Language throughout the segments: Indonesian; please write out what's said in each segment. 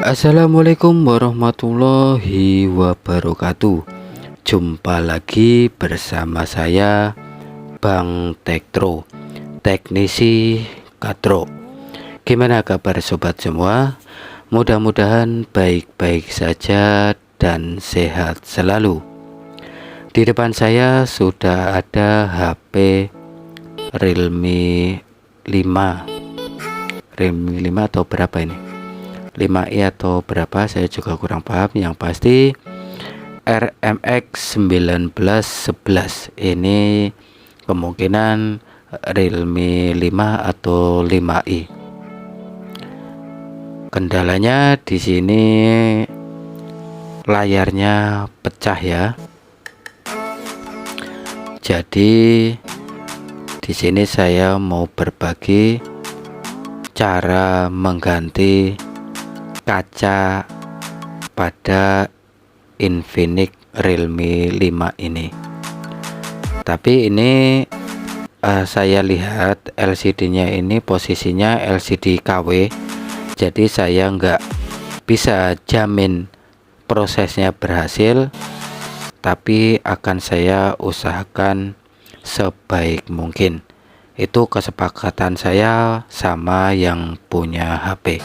Assalamualaikum warahmatullahi wabarakatuh. Jumpa lagi bersama saya Bang Tektro, teknisi Katro. Gimana kabar sobat semua? Mudah-mudahan baik-baik saja dan sehat selalu. Di depan saya sudah ada HP Realme 5 atau berapa ini, 5i atau berapa, saya juga kurang paham. Yang pasti RMX 1911 ini kemungkinan Realme 5 atau 5i. Kendalanya di sini layarnya pecah ya. Jadi di sini saya mau berbagi cara mengganti kaca pada Infinix Realme 5 ini. Tapi ini saya lihat LCD-nya ini posisinya LCD KW, jadi saya nggak bisa jamin prosesnya berhasil, tapi akan saya usahakan sebaik mungkin. Itu kesepakatan saya sama yang punya HP.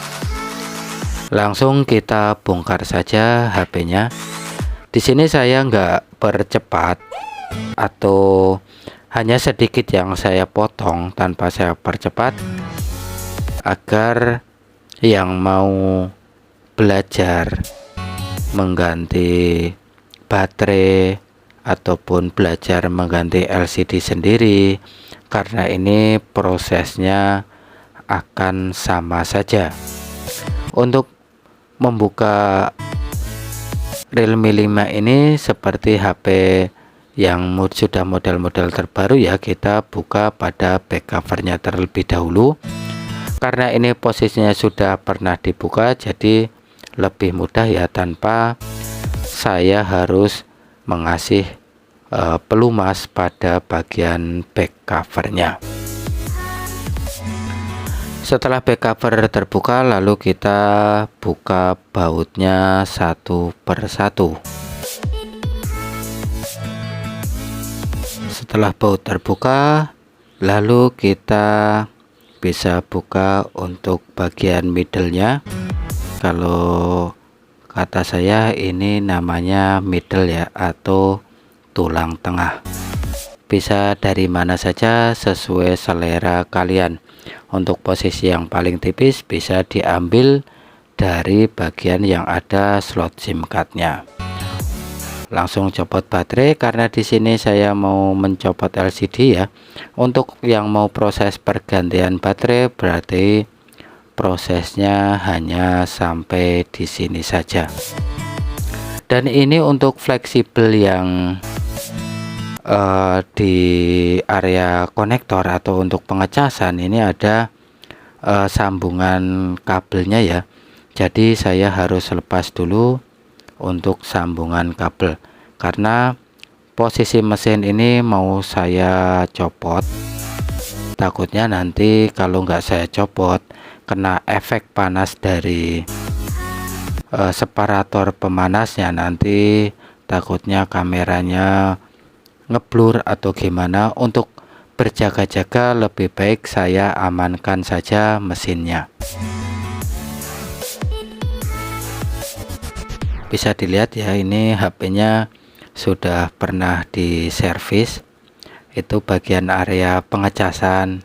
Langsung kita bongkar saja HP-nya. Di sini saya nggak percepat atau hanya sedikit yang saya potong tanpa saya percepat, agar yang mau belajar mengganti baterai ataupun belajar mengganti LCD sendiri, karena ini prosesnya akan sama saja. Untuk membuka Realme 5 ini seperti HP yang sudah model-model terbaru ya, kita buka pada back covernya terlebih dahulu. Karena ini posisinya sudah pernah dibuka, jadi lebih mudah ya, tanpa saya harus mengasih pelumas pada bagian back covernya. Setelah back cover terbuka, lalu kita buka bautnya satu persatu. Setelah baut terbuka, lalu kita bisa buka untuk bagian middle-nya. Kalau kata saya ini namanya middle ya, atau tulang tengah. Bisa dari mana saja sesuai selera kalian. Untuk posisi yang paling tipis bisa diambil dari bagian yang ada slot SIM card-nya. Langsung copot baterai, karena di sini saya mau mencopot LCD ya. Untuk yang mau proses pergantian baterai berarti prosesnya hanya sampai di sini saja. Dan ini untuk fleksibel yang di area konektor atau untuk pengecasan, ini ada sambungan kabelnya ya. Jadi saya harus lepas dulu untuk sambungan kabel, karena posisi mesin ini mau saya copot. Takutnya nanti kalau nggak saya copot kena efek panas dari separator pemanasnya, nanti takutnya kameranya ngeblur atau gimana. Untuk berjaga-jaga lebih baik saya amankan saja mesinnya. Bisa dilihat ya, ini HP-nya sudah pernah diservis. Itu bagian area pengecasan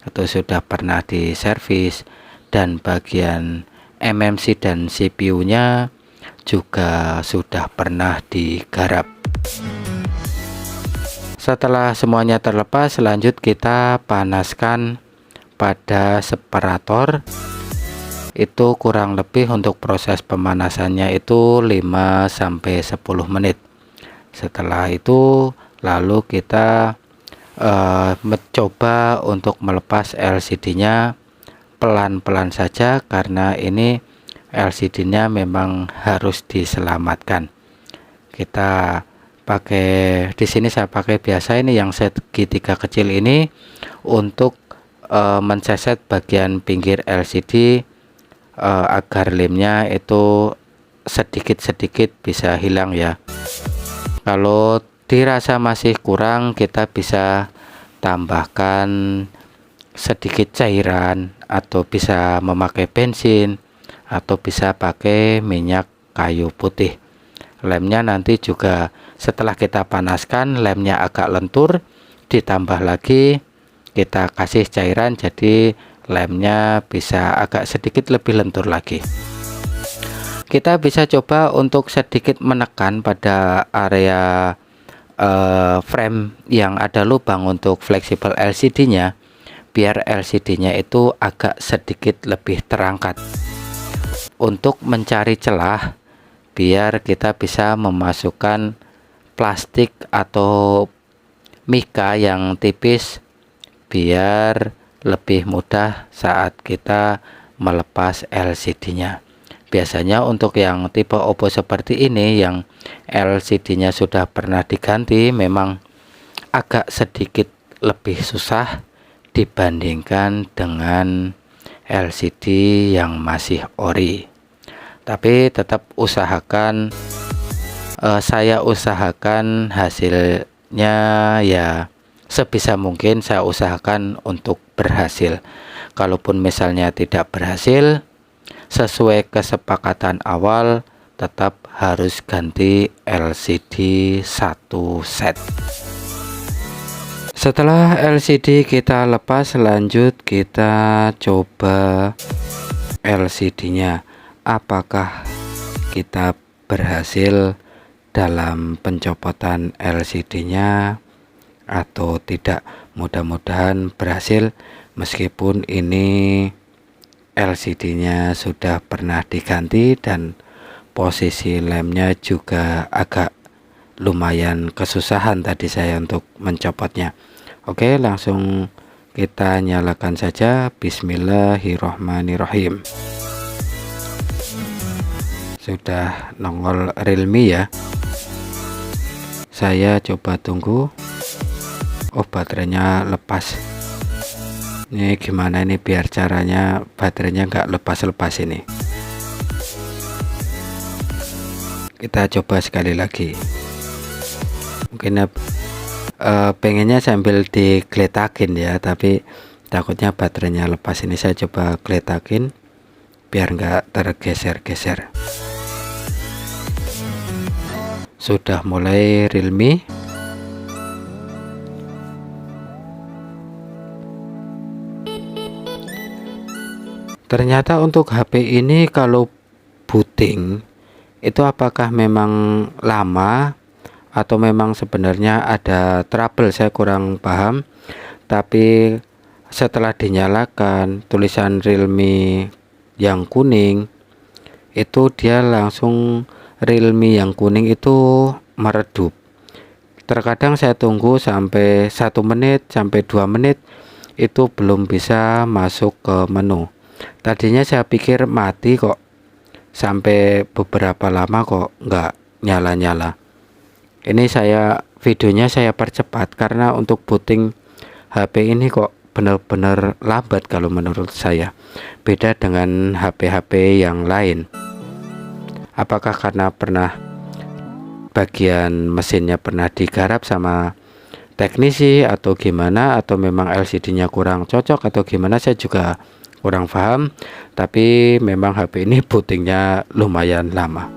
itu sudah pernah diservis, dan bagian MMC dan CPU-nya juga sudah pernah digarap. Setelah semuanya terlepas, lanjut kita panaskan pada separator. Itu kurang lebih untuk proses pemanasannya itu 5-10 menit. Setelah itu lalu kita mencoba untuk melepas LCD-nya pelan-pelan saja, karena ini LCD-nya memang harus diselamatkan. Kita pakai di sini, saya pakai biasa ini yang segitiga kecil ini untuk menceset bagian pinggir LCD agar lemnya itu sedikit-sedikit bisa hilang ya. Kalau dirasa masih kurang, kita bisa tambahkan sedikit cairan, atau bisa memakai bensin, atau bisa pakai minyak kayu putih. Lemnya nanti juga setelah kita panaskan, lemnya agak lentur, ditambah lagi kita kasih cairan, jadi lemnya bisa agak sedikit lebih lentur lagi. Kita bisa coba untuk sedikit menekan pada area frame yang ada lubang untuk fleksibel LCD-nya, biar LCD-nya itu agak sedikit lebih terangkat. Untuk mencari celah, biar kita bisa memasukkan plastik atau mika yang tipis, biar lebih mudah saat kita melepas LCD-nya. Biasanya untuk yang tipe Oppo seperti ini, yang LCD-nya sudah pernah diganti, memang agak sedikit lebih susah dibandingkan dengan LCD yang masih ori. Tapi tetap usahakan, saya usahakan hasilnya ya sebisa mungkin saya usahakan untuk berhasil. Kalaupun misalnya tidak berhasil, sesuai kesepakatan awal, tetap harus ganti LCD 1 set. Setelah LCD kita lepas, lanjut kita coba LCD-nya. Apakah kita berhasil dalam pencopotan LCD-nya atau tidak? Mudah-mudahan berhasil, meskipun ini LCD-nya sudah pernah diganti dan posisi lemnya juga agak lumayan kesusahan tadi saya untuk mencopotnya. Oke, langsung kita nyalakan saja. Bismillahirrohmanirrohim. Sudah nongol Realme ya. Saya coba tunggu. Oh, baterainya lepas. Ini gimana ini biar caranya baterainya nggak lepas-lepas ini. Kita coba sekali lagi. Mungkin pengennya sambil digeletakin ya, tapi takutnya baterainya lepas. Ini saya coba geletakin biar nggak tergeser-geser. Sudah mulai Realme. Ternyata untuk HP ini kalau booting itu apakah memang lama atau memang sebenarnya ada trouble, saya kurang paham. Tapi setelah dinyalakan tulisan Realme yang kuning, itu dia langsung Realme yang kuning itu meredup. Terkadang saya tunggu sampai 1 menit sampai 2 menit itu belum bisa masuk ke menu. Tadinya saya pikir mati kok, sampai beberapa lama kok nggak nyala-nyala. Ini videonya saya percepat karena untuk booting HP ini kok benar-benar lambat kalau menurut saya. Beda dengan HP-HP yang lain. Apakah karena bagian mesinnya pernah digarap sama teknisi atau gimana, atau memang LCD-nya kurang cocok atau gimana, saya juga kurang paham. Tapi memang HP ini bootingnya lumayan lama.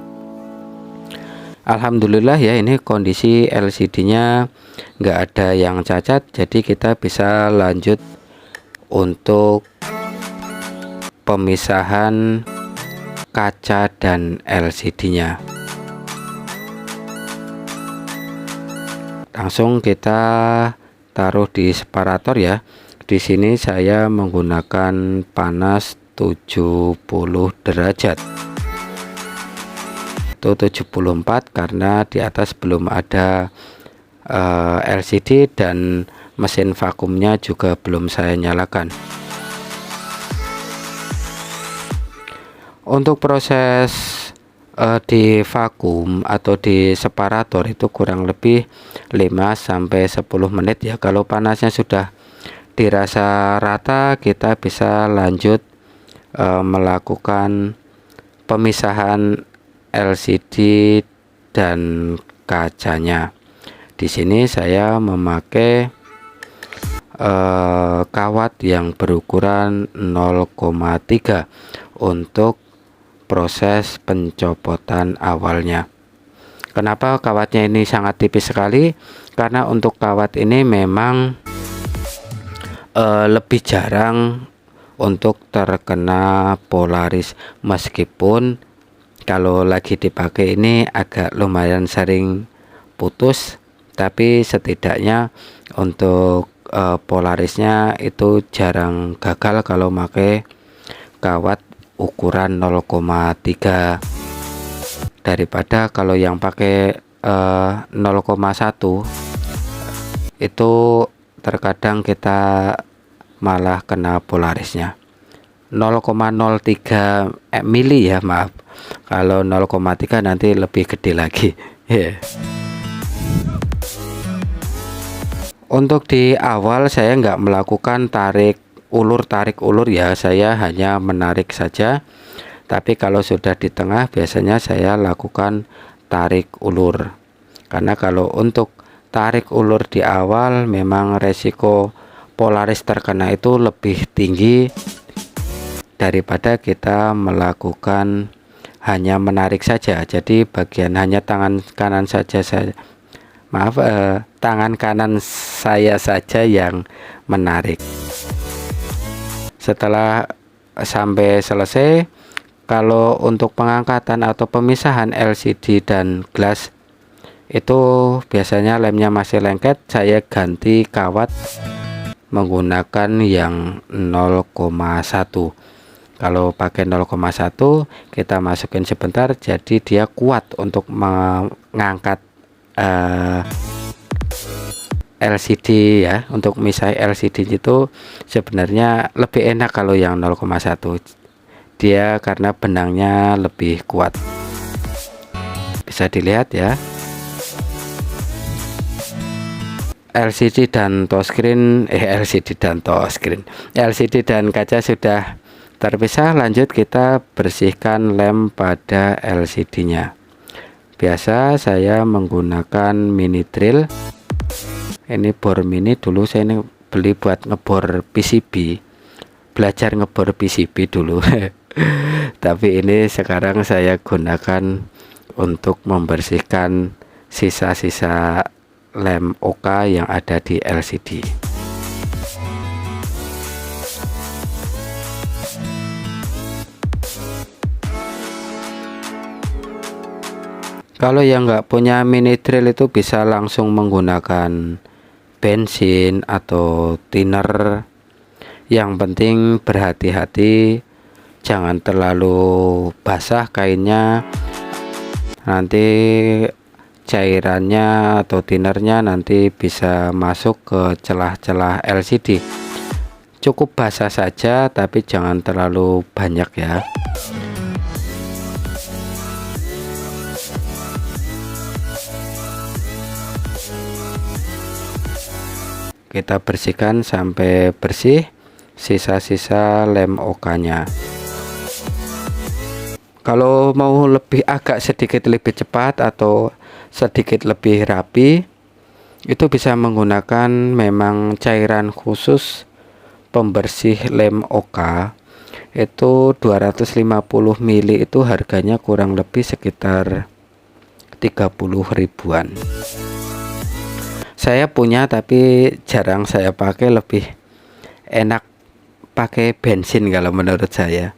Alhamdulillah ya, ini kondisi LCD-nya nggak ada yang cacat, jadi kita bisa lanjut untuk pemisahan kaca dan LCD-nya. Langsung kita taruh di separator ya. Di sini saya menggunakan panas 70 derajat. Itu 74 karena di atas belum ada LCD dan mesin vakumnya juga belum saya nyalakan. Untuk proses di vakum atau di separator itu kurang lebih 5-10 menit ya. Kalau panasnya sudah dirasa rata, kita bisa lanjut melakukan pemisahan LCD dan kacanya. Di sini saya memakai kawat yang berukuran 0,3 untuk proses pencopotan awalnya. Kenapa kawatnya ini sangat tipis sekali? Karena untuk kawat ini memang lebih jarang untuk terkena polaris, meskipun kalau lagi dipakai ini agak lumayan sering putus, tapi setidaknya untuk polarisnya itu jarang gagal kalau pakai kawat ukuran 0,3 daripada kalau yang pakai 0,1 itu terkadang kita malah kena polarisnya. 0,03 mili ya, maaf. Kalau 0,3 nanti lebih gede lagi. Untuk di awal saya nggak melakukan tarik ulur ya, saya hanya menarik saja. Tapi kalau sudah di tengah biasanya saya lakukan tarik ulur, karena kalau untuk tarik ulur di awal memang resiko polaris terkena itu lebih tinggi daripada kita melakukan hanya menarik saja. Jadi bagian hanya tangan kanan saja tangan kanan saya saja yang menarik. Setelah sampai selesai, kalau untuk pengangkatan atau pemisahan LCD dan glass itu biasanya lemnya masih lengket, saya ganti kawat menggunakan yang 0,1. Kalau pakai 0,1 kita masukin sebentar, jadi dia kuat untuk mengangkat LCD ya. Untuk misalnya LCD itu sebenarnya lebih enak kalau yang 0,1, dia karena benangnya lebih kuat. Bisa dilihat ya, LCD dan touchscreen LCD dan kaca sudah terpisah. Lanjut kita bersihkan lem pada LCD nya. Biasa saya menggunakan mini drill. Ini bor mini, dulu saya ini beli buat ngebor PCB, belajar ngebor PCB dulu. Tapi ini sekarang saya gunakan untuk membersihkan sisa-sisa lem OK yang ada di LCD. Kalau yang nggak punya mini drill itu bisa langsung menggunakan bensin atau thinner. Yang penting berhati-hati, jangan terlalu basah kainnya, nanti cairannya atau thinnernya nanti bisa masuk ke celah-celah LCD. Cukup basah saja, tapi jangan terlalu banyak ya. Kita bersihkan sampai bersih sisa-sisa lem OK-nya. Kalau mau agak sedikit lebih cepat atau sedikit lebih rapi, itu bisa menggunakan memang cairan khusus pembersih lem OK. Itu 250 ml, itu harganya kurang lebih sekitar 30 ribuan. Saya punya tapi jarang saya pakai, lebih enak pakai bensin kalau menurut saya.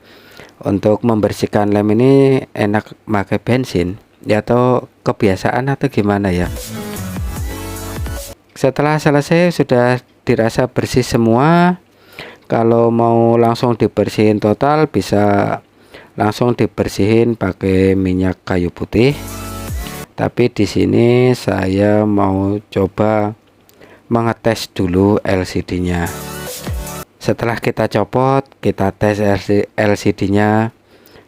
Untuk membersihkan lem ini enak pakai bensin ya, atau kebiasaan atau gimana ya. Setelah selesai sudah dirasa bersih semua. Kalau mau langsung dibersihin total bisa langsung dibersihin pakai minyak kayu putih. Tapi di sini saya mau coba mengetes dulu LCD-nya. Setelah kita copot, kita tes LCD-nya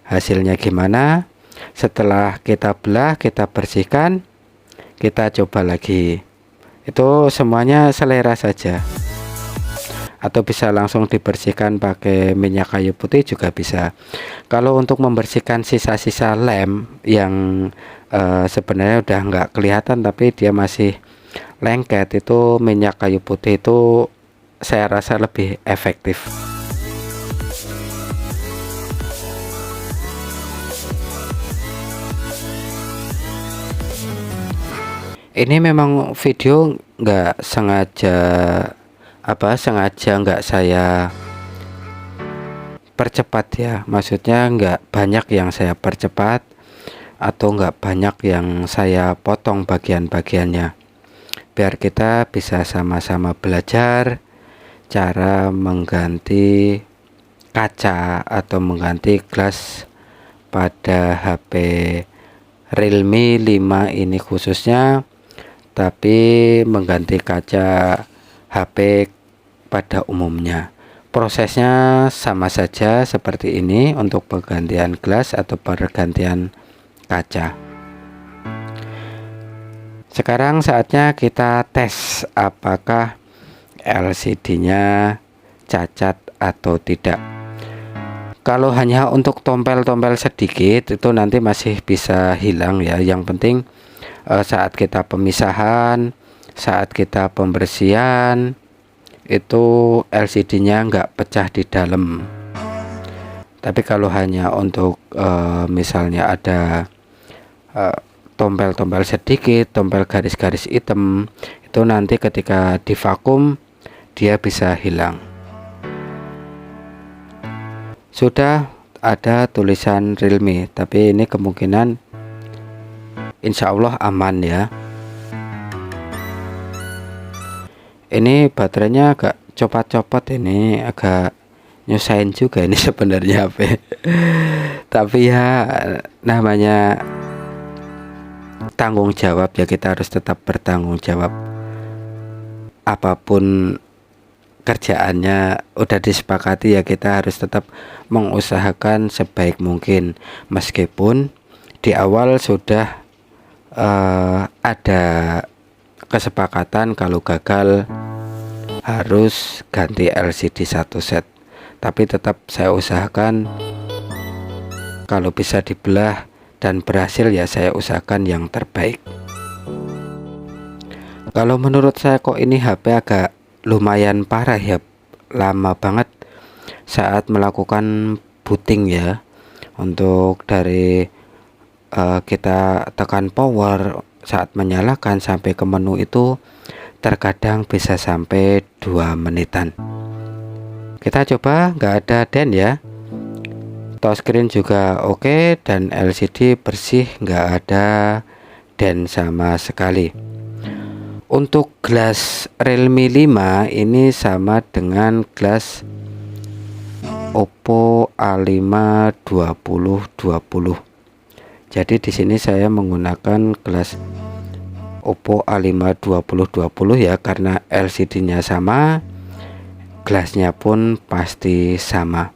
hasilnya gimana. Setelah kita belah, kita bersihkan, kita coba lagi. Itu semuanya selera saja. atau bisa langsung dibersihkan pakai minyak kayu putih juga bisa. Kalau untuk membersihkan sisa-sisa lem yang sebenarnya udah nggak kelihatan tapi dia masih lengket, itu minyak kayu putih itu saya rasa lebih efektif. Ini memang video nggak sengaja nggak saya percepat ya, maksudnya nggak banyak yang saya percepat atau nggak banyak yang saya potong bagian-bagiannya, biar kita bisa sama-sama belajar cara mengganti kaca atau mengganti gelas pada HP Realme 5 ini khususnya, tapi mengganti kaca HP pada umumnya. Prosesnya sama saja seperti ini untuk pergantian gelas atau pergantian kaca. Sekarang saatnya kita tes apakah LCD-nya cacat atau tidak. Kalau hanya untuk tompel-tompel sedikit itu nanti masih bisa hilang ya. Yang penting saat kita pemisahan, saat kita pembersihan, itu LCD-nya nggak pecah di dalam. Tapi kalau hanya untuk misalnya ada tompel-tompel sedikit, tompel garis-garis hitam, itu nanti ketika divakum dia bisa hilang. Sudah ada tulisan Realme, tapi ini kemungkinan insya Allah aman ya. Ini baterainya agak copot-copot, ini agak nyusahin juga ini sebenarnya HP. Tapi ya namanya tanggung jawab ya, kita harus tetap bertanggung jawab. Apapun kerjaannya udah disepakati ya, kita harus tetap mengusahakan sebaik mungkin, meskipun di awal sudah ada kesepakatan kalau gagal harus ganti LCD satu set, tapi tetap saya usahakan kalau bisa dibelah dan berhasil ya saya usahakan yang terbaik. Kalau menurut saya kok ini HP agak lumayan parah ya, lama banget saat melakukan booting ya. Untuk dari kita tekan power saat menyalakan sampai ke menu itu terkadang bisa sampai 2 menitan. Kita coba, nggak ada den ya, touchscreen juga oke, dan LCD bersih, nggak ada den sama sekali. Untuk gelas Realme 5 ini sama dengan gelas Oppo A5 2020. Jadi di sini saya menggunakan gelas Oppo A5 2020 ya, karena LCD-nya sama, gelasnya pun pasti sama.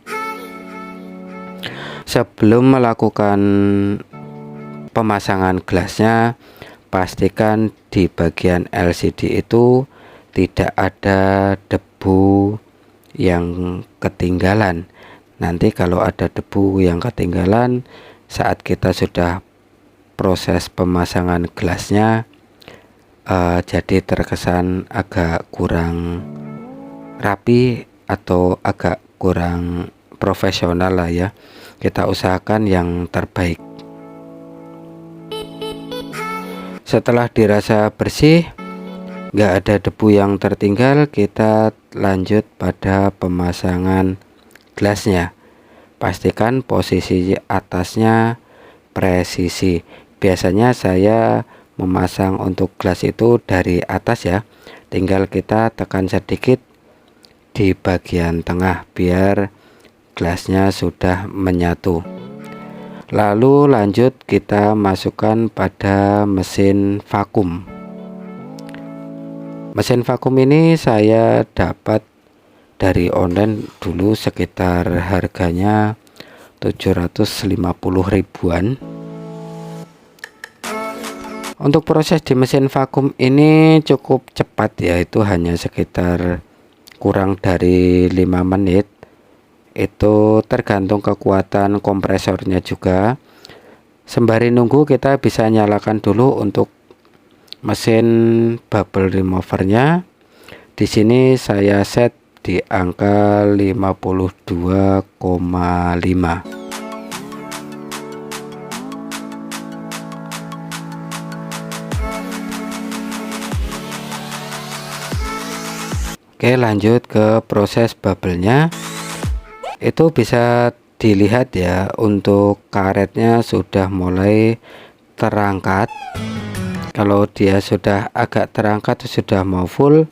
Sebelum melakukan pemasangan gelasnya, pastikan di bagian LCD itu tidak ada debu yang ketinggalan. Nanti kalau ada debu yang ketinggalan saat kita sudah proses pemasangan gelasnya, jadi terkesan agak kurang rapi atau agak kurang profesional lah ya. Kita usahakan yang terbaik. Setelah dirasa bersih, nggak ada debu yang tertinggal, kita lanjut pada pemasangan gelasnya. Pastikan posisi atasnya presisi. Biasanya saya memasang untuk gelas itu dari atas ya, tinggal kita tekan sedikit di bagian tengah biar gelasnya sudah menyatu. Lalu lanjut kita masukkan pada mesin vakum. Mesin vakum ini saya dapat dari online dulu, sekitar harganya 750 ribuan. Untuk proses di mesin vakum ini cukup cepat ya, itu hanya sekitar kurang dari 5 menit. Itu tergantung kekuatan kompresornya juga. Sembari nunggu, kita bisa nyalakan dulu untuk mesin bubble removernya. Di sini saya set di angka 52,5. Oke, lanjut ke proses bubble-nya. Itu bisa dilihat ya, untuk karetnya sudah mulai terangkat. Kalau dia sudah agak terangkat, sudah mau full,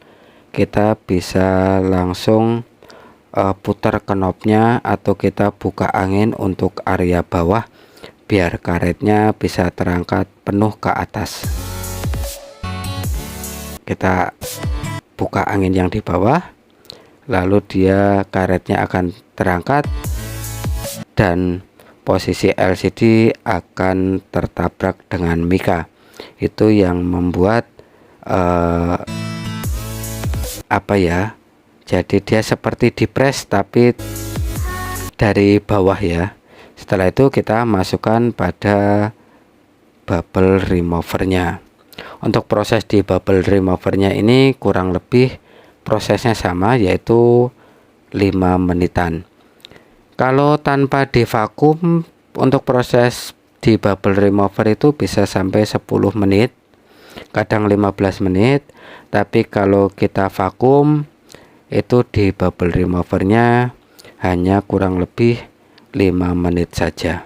kita bisa langsung putar knopnya atau kita buka angin untuk area bawah biar karetnya bisa terangkat penuh ke atas. Kita buka angin yang di bawah, lalu karetnya akan terangkat dan posisi LCD akan tertabrak dengan mika. Itu yang membuat jadi dia seperti dipres tapi dari bawah ya. Setelah itu kita masukkan pada bubble removernya. Untuk proses di bubble removernya ini kurang lebih prosesnya sama, yaitu 5 menitan. Kalau tanpa divakum, untuk proses di bubble remover itu bisa sampai 10 menit, kadang 15 menit. Tapi kalau kita vakum, itu di bubble removernya hanya kurang lebih 5 menit saja.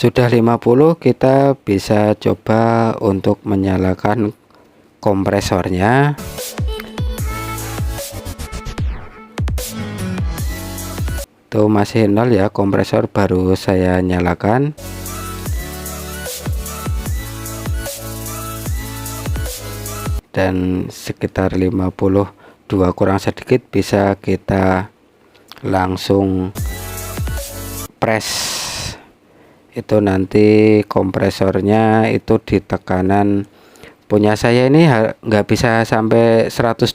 Sudah 50, kita bisa coba untuk menyalakan kompresornya. Tuh masih 0 ya, kompresor baru saya nyalakan. Dan sekitar 52 kurang sedikit bisa kita langsung press. Itu nanti kompresornya itu di tekanan, punya saya ini nggak bisa sampai 120,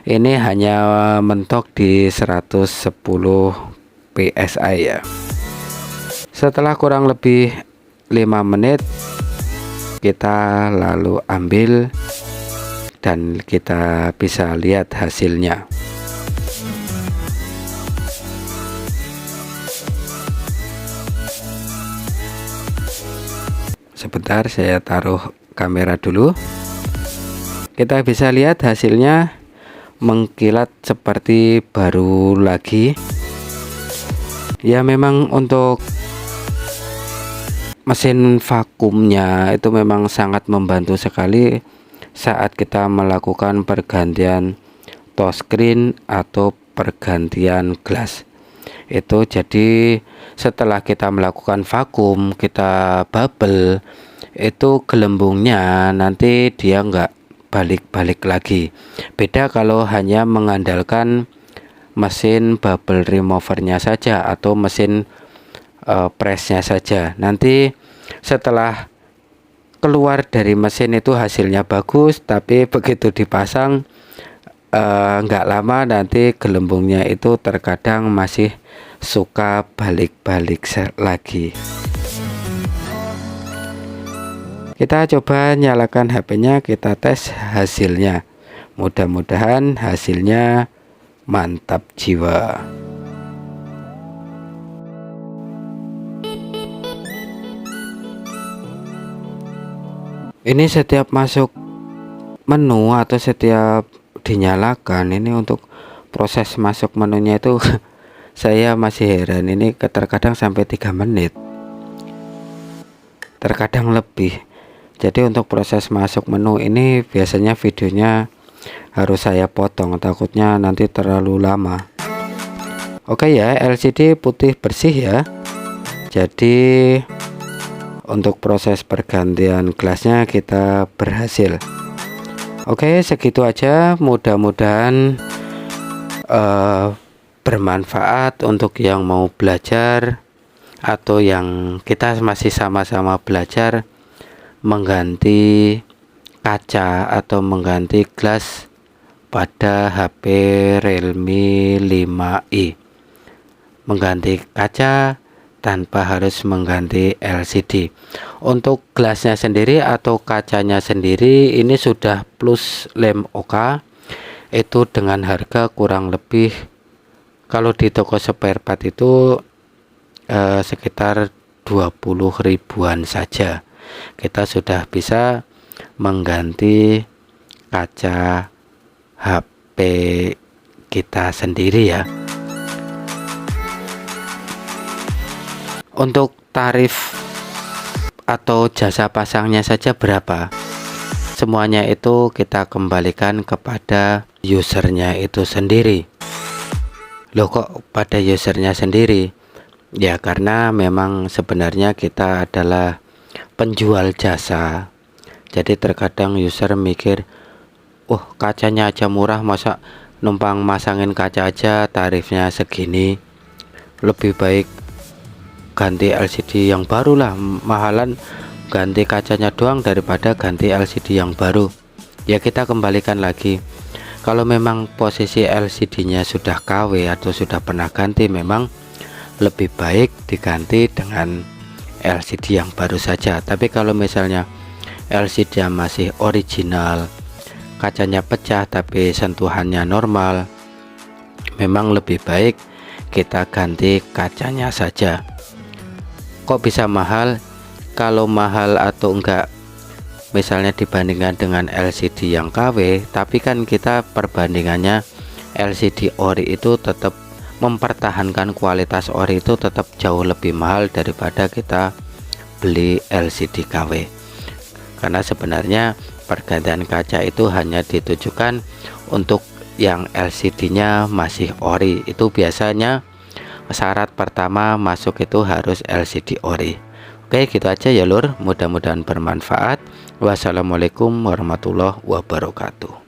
ini hanya mentok di 110 PSI ya. Setelah kurang lebih 5 menit, kita lalu ambil dan kita bisa lihat hasilnya. Sebentar, saya taruh kamera dulu. Kita bisa lihat hasilnya mengkilat seperti baru lagi. Ya, memang untuk mesin vakumnya itu memang sangat membantu sekali saat kita melakukan pergantian touchscreen atau pergantian gelas. Itu jadi setelah kita melakukan vakum, kita bubble, itu gelembungnya nanti dia nggak balik-balik lagi. Beda kalau hanya mengandalkan mesin bubble removernya saja atau mesin pressnya saja. Nanti setelah keluar dari mesin itu hasilnya bagus, tapi begitu dipasang nggak lama nanti gelembungnya itu terkadang masih suka balik-balik lagi. Kita coba nyalakan HP-nya, kita tes hasilnya. Mudah-mudahan hasilnya mantap jiwa. Ini setiap masuk menu atau setiap dinyalakan, ini untuk proses masuk menunya itu saya masih heran, ini terkadang sampai 3 menit, terkadang lebih. Jadi untuk proses masuk menu ini biasanya videonya harus saya potong, takutnya nanti terlalu lama. Oke ya, LCD putih bersih ya. Jadi untuk proses pergantian gelasnya kita berhasil. Oke, segitu aja. Mudah-mudahan eh, bermanfaat untuk yang mau belajar atau yang kita masih sama-sama belajar mengganti kaca atau mengganti gelas pada HP Realme 5i, mengganti kaca tanpa harus mengganti LCD. Untuk gelasnya sendiri atau kacanya sendiri ini sudah plus lem OK, itu dengan harga kurang lebih kalau di toko spare part itu sekitar 20 ribuan saja kita sudah bisa mengganti kaca HP kita sendiri ya. Untuk tarif atau jasa pasangnya saja berapa, semuanya itu kita kembalikan kepada usernya itu sendiri. Loh kok pada usernya sendiri? Ya karena memang sebenarnya kita adalah penjual jasa. Jadi terkadang user mikir, oh kacanya aja murah, masa numpang masangin kaca aja tarifnya segini, lebih baik ganti LCD yang baru lah, mahalan ganti kacanya doang daripada ganti LCD yang baru. Ya kita kembalikan lagi, kalau memang posisi LCD nya sudah KW atau sudah pernah ganti, memang lebih baik diganti dengan LCD yang baru saja. Tapi kalau misalnya LCD yang masih original, kacanya pecah tapi sentuhannya normal, memang lebih baik kita ganti kacanya saja. Kok bisa mahal? Kalau mahal atau enggak misalnya dibandingkan dengan LCD yang KW, tapi kan kita perbandingannya LCD ori itu tetap mempertahankan kualitas ori itu tetap jauh lebih mahal daripada kita beli LCD KW. Karena sebenarnya pergantian kaca itu hanya ditujukan untuk yang LCD nya masih ori, itu biasanya syarat pertama masuk itu harus LCD ori. Oke gitu aja ya lur, mudah-mudahan bermanfaat. Wassalamualaikum warahmatullahi wabarakatuh.